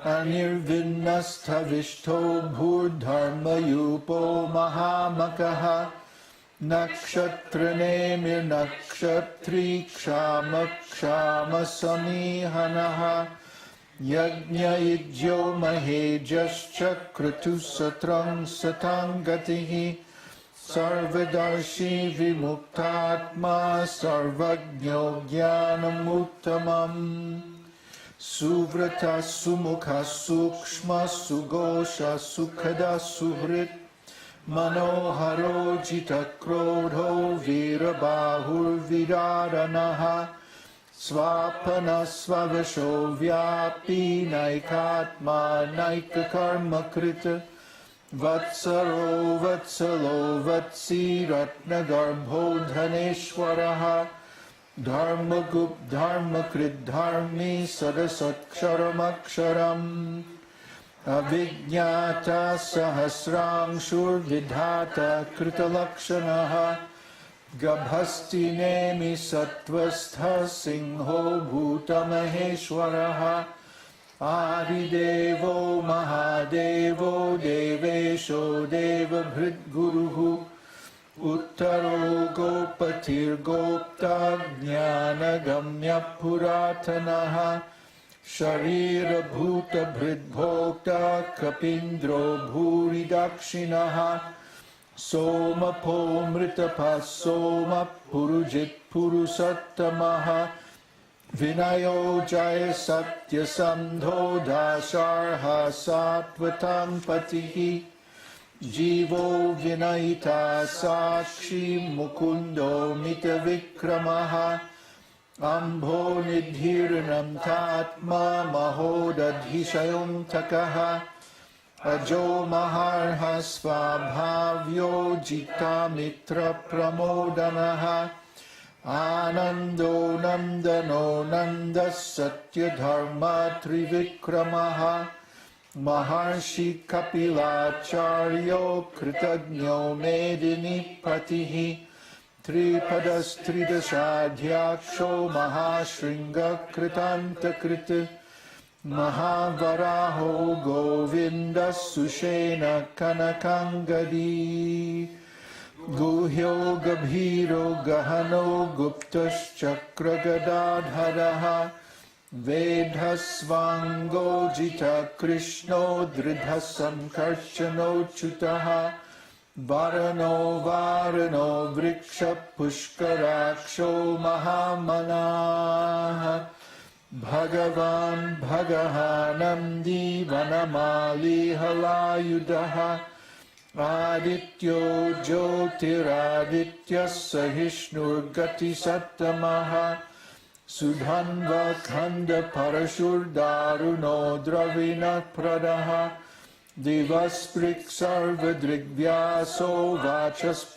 अनिर्विन्नस्थविष्ठो भूर्धर्मयूपो महामकः नक्षत्रनेमिर्नक्षत्री क्षामक्षामसमीहनः यज्ञयुज्यो महेजश्च क्रतुसत्रं सताङ्गतिः सर्वदर्शी विमुक्तात्मा सर्वज्ञो ज्ञानमुत्तमम् सुव्रता सुमुखा सूक्ष्म सुघोषा सुखदा सुहृत् मनोहरो जितक्रोधो वीरबाहुर्विदारणः स्वापन स्ववशो व्यापी नैकात्मा नैककर्मकृत् वत्सरो वत्सलो वत्सी रत्नगर्भो धनेश्वरः धर्मगुप्त धर्मकृत् धर्मी सदसत्क्षरमक्षरम् अविज्ञाता सहस्रांशुर्विधाता कृतलक्षणः गभस्तिनेमि सत्त्वस्थः सिंहो भूतमहेश्वरः आदिदेवो महादेवो देवेशो देवभृद्गुरुः उत्तरो गोपतिर्गोप्ता ज्ञानगम्यः पुरातनः शरीरभूतभृद्भोक्ता कपीन्द्रो भूरि दक्षिणः सोमपो मृतपः सोमः पुरुजित्पुरुषोत्तमः विनयो जय सत्यसन्धो दाशार्हा सात्वतां पतिः जीवो विनयिता साक्षी मुकुन्दो मितविक्रमः अम्भो निधीर्णन्तात्मा महोदधिशयोऽन्तकः अजो महार्ह स्वाभाव्यो जितामित्रप्रमोदनः आनन्दो नन्दनो नन्दः सत्यधर्मा त्रिविक्रमः महर्षि कपिलाचार्यो कृतज्ञो मेदिनीपतिः त्रिपदस्त्रिदशाध्याक्षो महाशृङ्गकृतान्तकृत् महावराहो गोविन्दः सुषेण कनकाङ्गदी गुह्यो गभीरो गहनो गुप्तश्चक्रगदाधरः वेधस्वाङ्गोजितकृष्णो दृढः सङ्कर्षणोच्युतः वारणो वारणो वृक्षपुष्कराक्षो महामनाः भगवान् भगवानन्दी वनमाली हलायुधः आदित्यो ज्योतिरादित्यः सहिष्णुर्गतिसत्तमः सुधन्वखण्डपरशुर्दारुणो द्रविणप्रदः दिवस्पृक् सर्वदृग्व्यासो वाचस्पतिरयोनिचः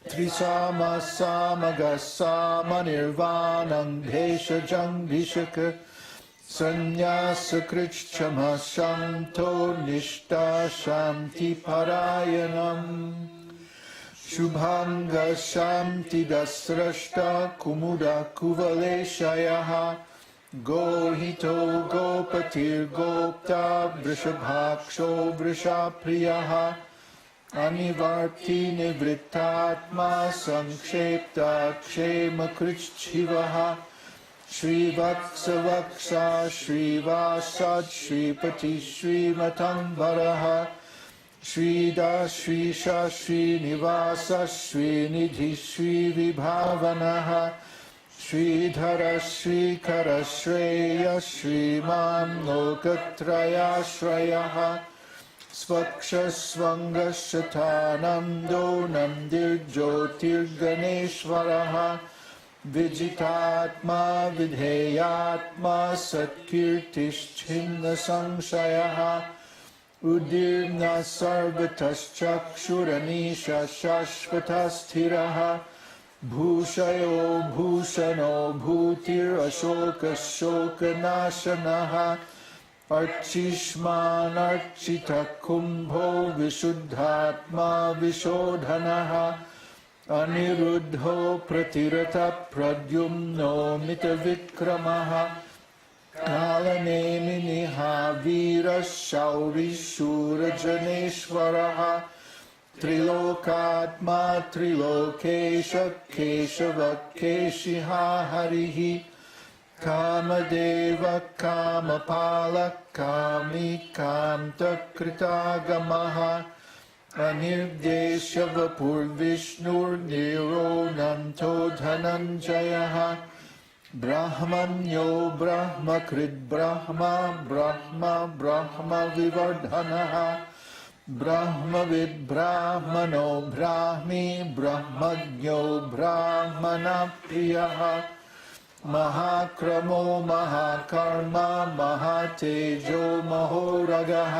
त्रिसामः सामगः सामनिर्वाणं भेषजङ्घिषक् संन्यासकृच्छमः शान्तो निष्ठा शान्तिपरायणम् शुभाङ्गः शान्तिदस्रष्टा कुमुदा कुवलेशयः गोहितो गोपतिर्गोप्ता वृषभाक्षो वृषाप्रियः अनिवर्ति निवृत्तात्मा संक्षेप्ता क्षेमकृच्छिवः श्रीवत्सवक्षा श्रीवासात् श्रीपति श्रीमतम्बरः श्रीदा श्रीशा श्रीनिवास श्रीनिधि श्रीविभावनः श्रीधर श्रीकर श्रेय श्रीमान् लोकत्रयाश्रयः स्वक्षस्वङ्गशतानन्दो नन्दिर्ज्योतिर्गणेश्वरः विजितात्मा विधेयात्मा सत्कीर्तिश्छिन्नसंशयः उदीर्न सर्वतश्चक्षुरनीश शाश्वतः स्थिरः भूषयो भूषणो भूतिरशोकशोकनाशनः अर्चिष्मानर्चितः कुम्भो विशुद्धात्मा विशोधनः अनिरुद्धो प्रतिरतः प्रद्युम्नो मितविक्रमः कालनेमिनिः वीरः शौरिः शूरजनेश्वरः त्रिलोकात्मा त्रिलोकेश केशवः केशिः हरिः कामदेव कामपालः कामी कान्तकृतागमः अनिर्देश्य वपुर्विष्णुर्निरोनन्तो धनञ्जयः ब्राह्मण्यो ब्रह्मकृद् ब्रह्मा ब्रह्म ब्रह्मविवर्धनः ब्रह्मविद् ब्राह्मणो ब्राह्मी ब्रह्मज्ञो ब्राह्मणप्रियः महाक्रमो महाकर्मा महातेजो महोरगः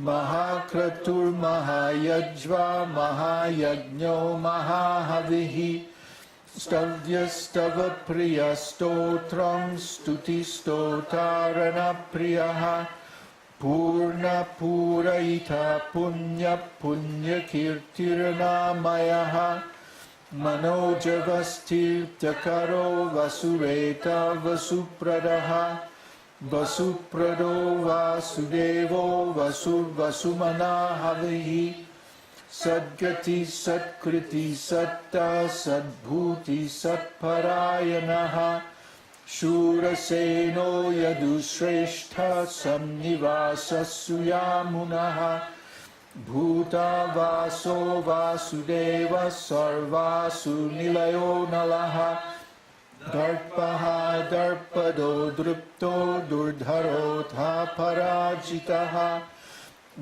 महाक्रतुर्महायज्वा महायज्ञो महाहविः स्तव्यस्तव प्रियस्तोत्रं स्तुतिस्तोतारणप्रियः पूर्णपूरयिता पुण्यपुण्यकीर्तिर्नामयः मनोजवस्तीर्थकरो वसुरेता वसुप्रदः वसुप्रदो वासुदेवो वसुर्वसुमनाहविः सद्गति सत्कृति सत्ता सद्भूति सत्परायणः शूरसेनो यदुश्रेष्ठः सन्निवासः सुयामुनः भूतावासो वासुदेवः सर्वासु निलयो नलः दर्पः दर्पदो दृप्तो दुर्धरोऽथा पराजितः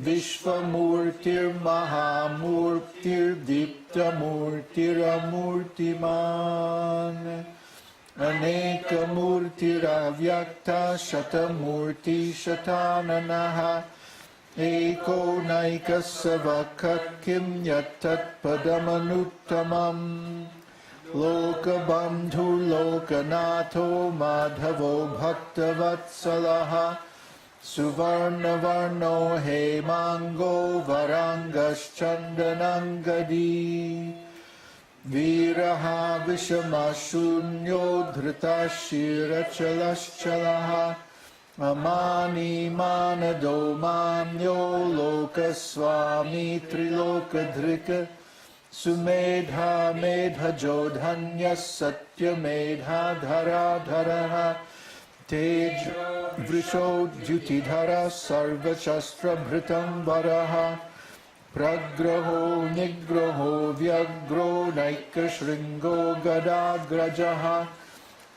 विश्वमूर्तिर्महामूर्तिर्दीप्तमूर्तिरमूर्तिमान् अनेकमूर्तिरव्यक्ता शतमूर्ति शताननः एको नैकस्सवः किं यत्तत्पदमनुत्तमम् लोकबन्धुर्लोकनाथो माधवो भक्तवत्सलः सुवर्णवर्णो हेमाङ्गो वराङ्गश्चन्दनाङ्गदी वीरः विषमशून्यो धृतशिरचलश्चलः अमानी मानदो मान्यो लोकस्वामी त्रिलोकधृक् सुमेधा मेधजो धन्यः सत्यमेधाधराधरः तेज वृषोद्युतिधरः सर्वशस्त्रभृतं वरः प्रग्रहो निग्रहो व्यग्रो नैकशृङ्गो गदाग्रजः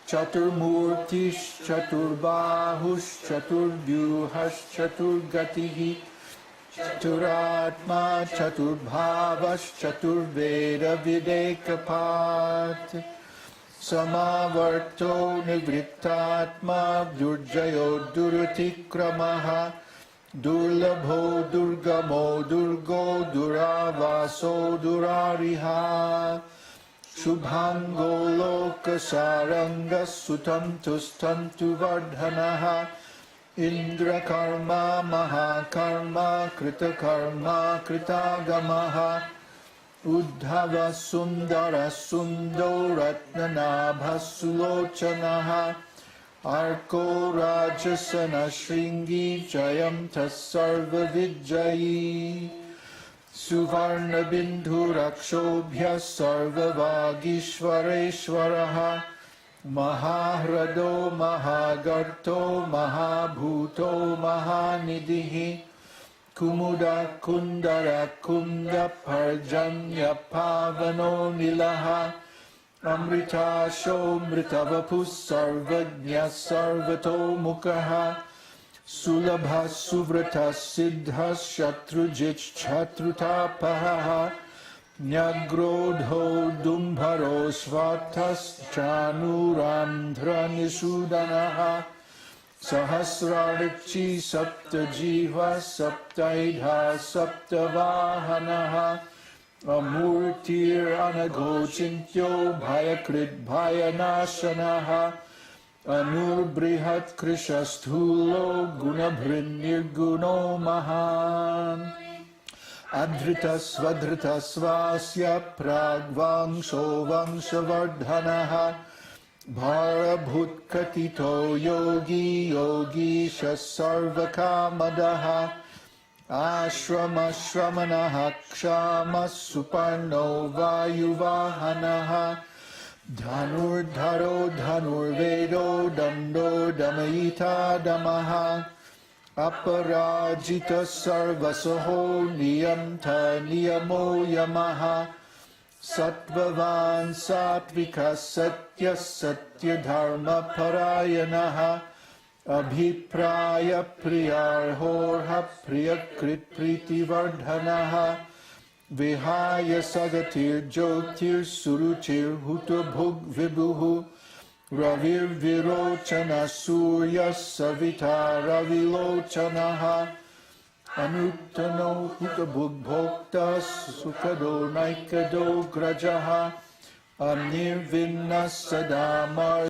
चतुर्मूर्तिश्चतुर्बाहुश्चतुर्व्यूहश्चतुर्गतिः चतुरात्मा चतुर्भावश्चतुर्वेदविदेकपात् समावर्तो निवृत्तात्मा दुर्जयो दुरतिक्रमः दुर्लभो दुर्गमो दुर्गो दुरावासो दुरारिहा शुभाङ्गो लोकसारङ्गः सुतं तुष्टन्तु वर्धनः इन्द्रकर्मा महाकर्मा कृतकर्मा कृतागमः उद्धवः सुन्दरः सुन्दो रत्ननाभः सुलोचनः अर्को राजसनः शृङ्गी जयन्तः सर्वविजयी सुवर्णबिन्धुरक्षोभ्यः सर्ववागीश्वरेश्वरः महाह्रदो महागर्तो महाभूतो महानिधिः कुमुदः कुन्दरः कुन्दपर्जन्यपावनो नीलः अमृताशोऽमृतवपुः सर्वज्ञः सर्वतोमुखः सुलभः सुव्रतः सिद्धः शत्रुजिच्छत्रुतापहः न्यग्रोधो दुम्भरो स्वार्थश्चाणूरान्ध्रनिषूदनः सहस्रार्ची सप्तजिह्वा सप्तैधा सप्तवाहनः अमूर्तिरनघोचिन्त्यो भयकृद्भयनाशनः अनुर्बृहत्कृशस्थूलो गुणभृन्निर्गुणो महान् अधृतस्वधृतस्वास्य प्राग्वांशो वंशवर्धनः Bharabhutkatito yogi yogish sarvakamadah Ashrama shramanah kshama suparno vayuvahanaः Dhanurdharo dhanurvedo dando damayita damaha Aparajita sarvasaho niyamta niyamo yamaha Sattvavan sattvika satya satya dharma parayanaha Abhipraya priyarhorha priyakrit priti vardhanaha Vihaya sagatir jyotir suruchir huto bhug vibhuhu Ravir virochana surya savita ravilochanaha Anuttano huta bhukbhokta sukado naikado grajaha Anirvinna sadamar